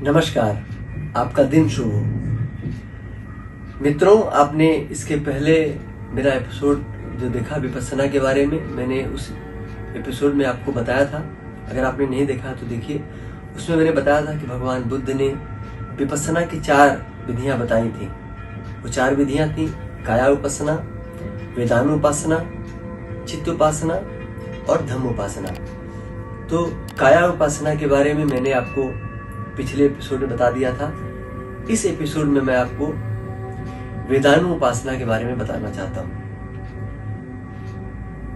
नमस्कार, आपका दिन शुभ हो। मित्रों, आपने इसके पहले मेरा एपिसोड जो देखा विपस्सना के बारे में, मैंने उस एपिसोड में आपको बताया था, अगर आपने नहीं देखा तो देखिए। उसमें मैंने बताया था कि भगवान बुद्ध ने विपस्सना की 4 विधियां बताई थी। वो 4 विधियां थी काया उपासना, वेदानुपासना, चित्त उपासना और धम्म उपासना। तो काया उपासना के बारे में मैंने आपको पिछले एपिसोड में बता दिया था। इस एपिसोड में मैं आपको वेदानु उपासना के बारे में बताना चाहता हूं।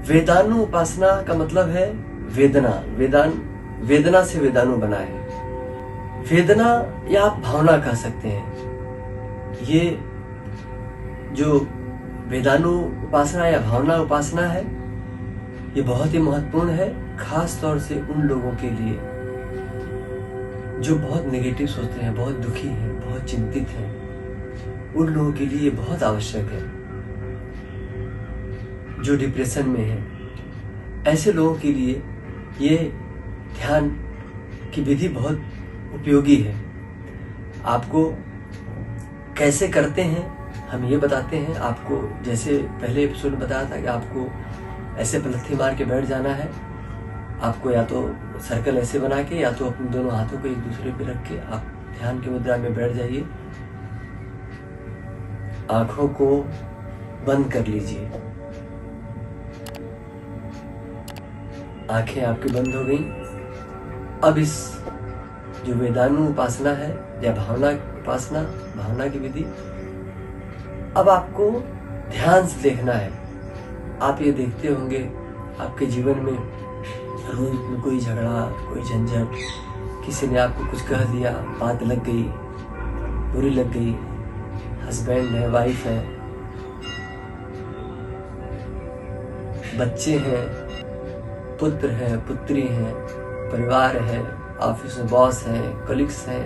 वेदानु उपासना का मतलब है वेदना। वेदना से वेदानु बना है। वेदना या आप भावना कह सकते हैं। ये जो वेदानु उपासना या भावना उपासना है, ये बहुत ही महत्वपूर्ण है, खास तौर से उन लोगों के लिए जो बहुत नेगेटिव सोचते हैं, बहुत दुखी हैं, बहुत चिंतित हैं। उन लोगों के लिए ये बहुत आवश्यक है। जो डिप्रेशन में है, ऐसे लोगों के लिए ये ध्यान की विधि बहुत उपयोगी है। आपको कैसे करते हैं हम ये बताते हैं। आपको जैसे पहले एपिसोड में बताया था कि आपको ऐसे पलथी मार के बैठ जाना है। आपको या तो सर्कल ऐसे बना के या तो अपने दोनों हाथों को एक दूसरे पे रख के आप ध्यान की मुद्रा में बैठ जाइए। आंखों को बंद कर लीजिए। आंखें आपकी बंद हो गई। अब इस जो वेदानु उपासना है या भावना उपासना, भावना की विधि, अब आपको ध्यान से देखना है। आप ये देखते होंगे आपके जीवन में रोज में कोई झगड़ा, कोई झंझट, किसी ने आपको कुछ कह दिया, बात लग गई, बुरी लग गई, हस्बैंड है, वाइफ है, बच्चे हैं, पुत्र है, पुत्री है, परिवार है, ऑफिस में बॉस है, कलीग्स हैं,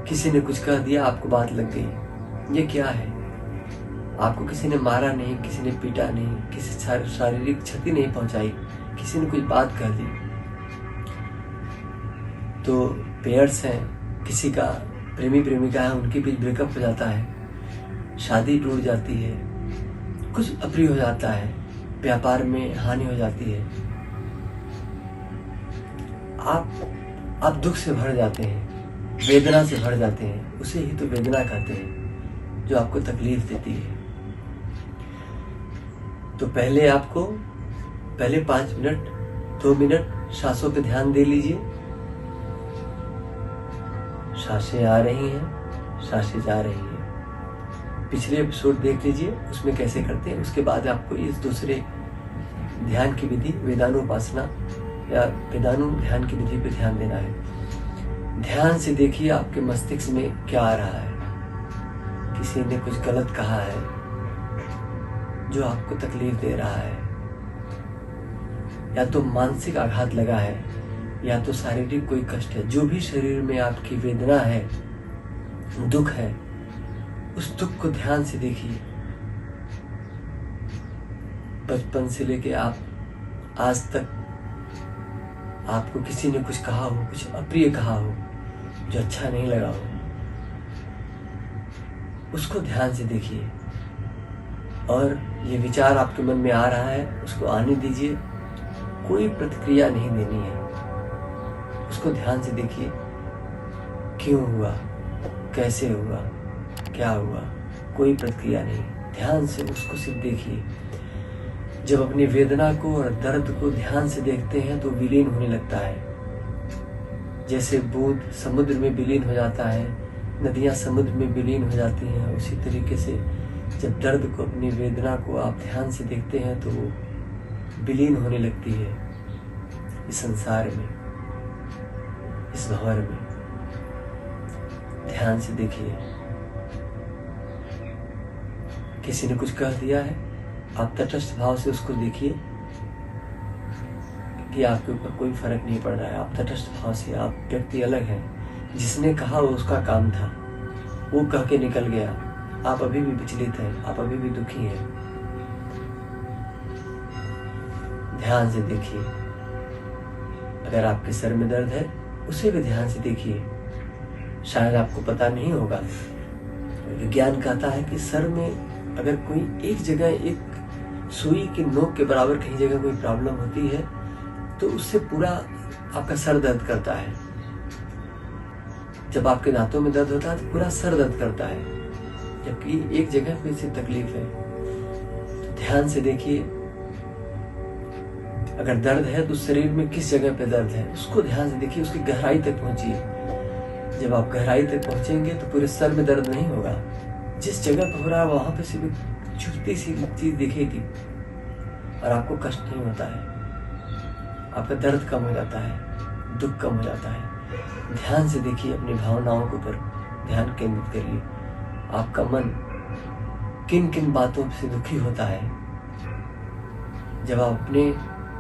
किसी ने कुछ कह दिया, आपको बात लग गई। ये क्या है? आपको किसी ने मारा नहीं, किसी ने पीटा नहीं, किसी शारीरिक क्षति नहीं पहुंचाई, किसी ने कुछ बात कह दी। तो पेयर्स हैं, किसी का प्रेमी प्रेमिका है, उनके बीच ब्रेकअप हो जाता है, शादी टूट जाती है, कुछ अप्रिय हो जाता है, व्यापार में हानि हो जाती है। आप दुख से भर जाते हैं, वेदना से भर जाते हैं। उसे ही तो वेदना कहते हैं, जो आपको तकलीफ देती है। तो पहले 5 मिनट 2 मिनट सांसों पे ध्यान दे लीजिए। सांसें आ रही हैं, सांसें जा रही हैं। पिछले एपिसोड देख लीजिए, उसमें कैसे करते हैं। उसके बाद आपको इस दूसरे ध्यान की विधि, वेदानु उपासना या वेदानु ध्यान की विधि पे ध्यान देना है। ध्यान से देखिए आपके मस्तिष्क में क्या आ रहा है। किसी ने कुछ गलत कहा है जो आपको तकलीफ दे रहा है, या तो मानसिक आघात लगा है, या तो शारीरिक कोई कष्ट है। जो भी शरीर में आपकी वेदना है, दुख है, उस दुख को ध्यान से देखिए। बचपन से लेके आप आज तक आपको किसी ने कुछ कहा हो, कुछ अप्रिय कहा हो, जो अच्छा नहीं लगा हो, उसको ध्यान से देखिए। और ये विचार आपके मन में आ रहा है, उसको आने दीजिए। कोई प्रतिक्रिया नहीं देनी है, उसको ध्यान से देखिए। क्यों हुआ, कैसे हुआ, क्या हुआ, कोई प्रतिक्रिया नहीं। ध्यान से उसको सिर्फ देखिए। जब अपनी वेदना को और दर्द को ध्यान से देखते हैं तो विलीन होने लगता है। जैसे बूंद समुद्र में विलीन हो जाता है, नदियां समुद्र में विलीन हो जाती हैं, उसी तरीके से जब दर्द को, अपनी वेदना को आप ध्यान से देखते हैं तो वो विलीन होने लगती है इस संसार में, इस भंवर में। ध्यान से देखिए। किसी ने कुछ कह दिया है, आप तटस्थ भाव से उसको देखिए कि आपके ऊपर कोई फर्क नहीं पड़ रहा है। आप तटस्थ भाव से, आप व्यक्ति अलग हैं। जिसने कहा वो उसका काम था, वो कह के निकल गया। आप अभी भी विचलित हैं, आप अभी भी दुखी हैं। ध्यान से देखिए। अगर आपके सर में दर्द है, उसे भी ध्यान से देखिए। शायद आपको पता नहीं होगा। विज्ञान कहता है कि सर में अगर कोई एक जगह, एक सुई की नोक के बराबर कहीं जगह कोई प्रॉब्लम होती है तो उससे पूरा आपका सर दर्द करता है। जब आपके दांतों में दर्द होता है तो पूरा सर दर्द करता है, जबकि एक जगह पे सिर्फ तकलीफ है। तो ध्यान से देखिए, अगर दर्द है तो शरीर में किस जगह पे दर्द है उसको ध्यान से देखिए, उसकी गहराई तक पहुंचिए। जब आप गहराई तक पहुंचेंगे तो पूरे सर में दर्द नहीं होगा। जिस जगह पे हो रहा है वहां पे सिर्फ छोटी सी चीज दिखेगी और आपको कष्ट नहीं होता है, आपका दर्द कम हो जाता है, दुख कम हो जाता है। ध्यान से देखिए, अपनी भावनाओं के ऊपर ध्यान केंद्रित करिए। आपका मन किन किन बातों से दुखी होता है। जब आप अपने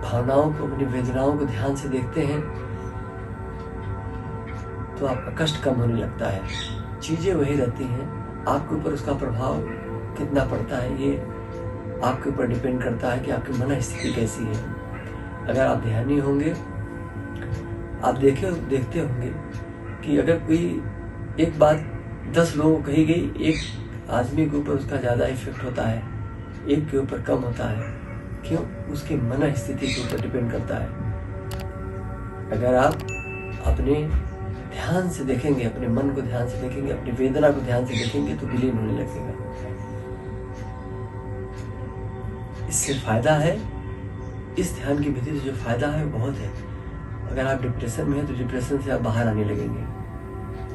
भावनाओं को, अपनी वेदनाओं को ध्यान से देखते हैं तो आपका कष्ट कम होने लगता है। चीजें वही रहती हैं, आपके ऊपर उसका प्रभाव कितना पड़ता है ये आपके ऊपर डिपेंड करता है कि आपकी मन स्थिति कैसी है। अगर आप ध्यानी होंगे, आप देखते होंगे कि अगर कोई एक बात 10 लोगों को कही गई, एक आदमी के ऊपर उसका ज्यादा इफेक्ट होता है, एक के ऊपर कम होता है। क्यों? उसकी मन स्थिति के ऊपर डिपेंड करता है। अगर आप अपने ध्यान से देखेंगे, अपने मन को ध्यान से देखेंगे, अपनी वेदना को ध्यान से देखेंगे तो विलीन होने लगेगा। इससे फायदा है, इस ध्यान की विधि से जो फायदा है वो बहुत है। अगर आप डिप्रेशन में हैं तो डिप्रेशन से आप बाहर आने लगेंगे,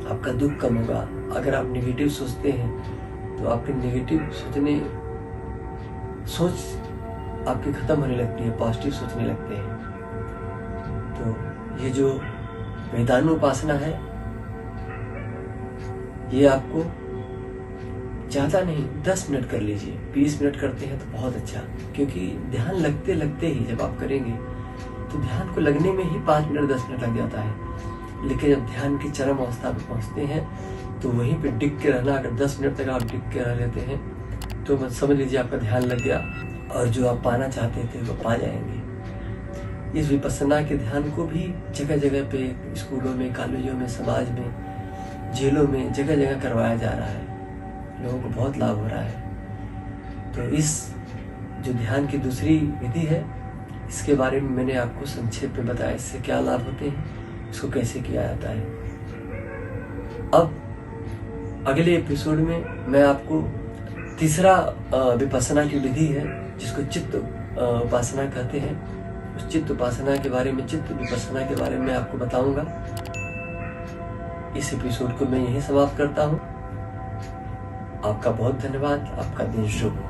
आपका दुख कम होगा। अगर आप नेगेटिव सोचते हैं तो आपके नेगेटिव सोच आपकी खत्म होने लगती है, पॉजिटिव सोचने लगते हैं। तो ये जो वेदानुपासना है ये आपको ज्यादा नहीं 10 मिनट कर लीजिए। 20 मिनट करते हैं तो बहुत अच्छा, क्योंकि ध्यान लगते लगते ही जब आप करेंगे तो ध्यान को लगने में ही 5 मिनट 10 मिनट लग जाता है। लेकिन जब ध्यान की चरम अवस्था पर पहुंचते हैं तो वहीं पे टिक के रहना, अगर 10 मिनट तक आप टिक के रह लेते हैं तो बस समझ लीजिए आपका ध्यान लग गया और जो आप पाना चाहते थे वो पा जाएंगे। इस विपस्सना के ध्यान को भी जगह जगह पे स्कूलों में, कॉलेजों में, समाज में, जेलों में जगह जगह करवाया जा रहा है। लोगों को बहुत लाभ हो रहा है। तो इस जो ध्यान की दूसरी विधि है इसके बारे में मैंने आपको संक्षेप में बताया, इससे क्या लाभ होते हैं, इसको कैसे किया जाता है। अब अगले एपिसोड में मैं आपको तीसरा विपस्सना की विधि है जिसको चित्त उपासना कहते हैं, उस चित्त उपासना के बारे में, चित्त विपस्सना के बारे में आपको बताऊंगा। इस एपिसोड को मैं यहीं समाप्त करता हूं। आपका बहुत धन्यवाद। आपका दिन शुभ हो।